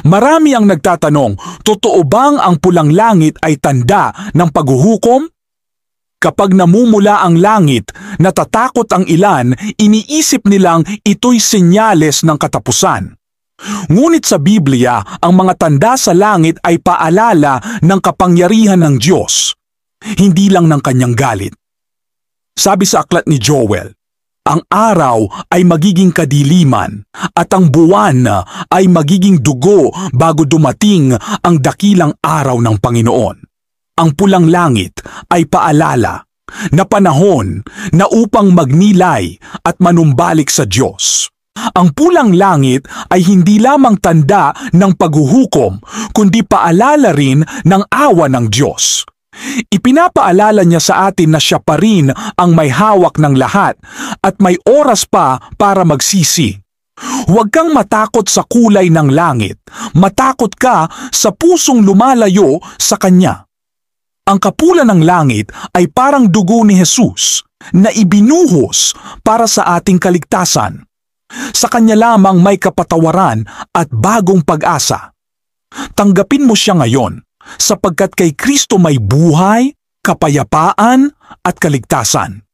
Marami ang nagtatanong, totoo bang ang pulang langit ay tanda ng paghuhukom? Kapag namumula ang langit, natatakot ang ilan, iniisip nilang ito'y senyales ng katapusan. Ngunit sa Biblia, ang mga tanda sa langit ay paalala ng kapangyarihan ng Diyos, hindi lang ng kanyang galit. Sabi sa aklat ni Joel, ang araw ay magiging kadiliman at ang buwan ay magiging dugo bago dumating ang dakilang araw ng Panginoon. Ang pulang langit ay paalala na panahon na upang magnilay at manumbalik sa Diyos. Ang pulang langit ay hindi lamang tanda ng paghuhukom, kundi paalala rin ng awa ng Diyos. Ipinapaalala niya sa atin na siya pa rin ang may hawak ng lahat at may oras pa para magsisi. Huwag kang matakot sa kulay ng langit, matakot ka sa pusong lumalayo sa Kanya. Ang kapulan ng langit ay parang dugo ni Jesus na ibinuhos para sa ating kaligtasan. Sa Kanya lamang may kapatawaran at bagong pag-asa. Tanggapin mo siya ngayon sapagkat kay Kristo may buhay, kapayapaan at kaligtasan.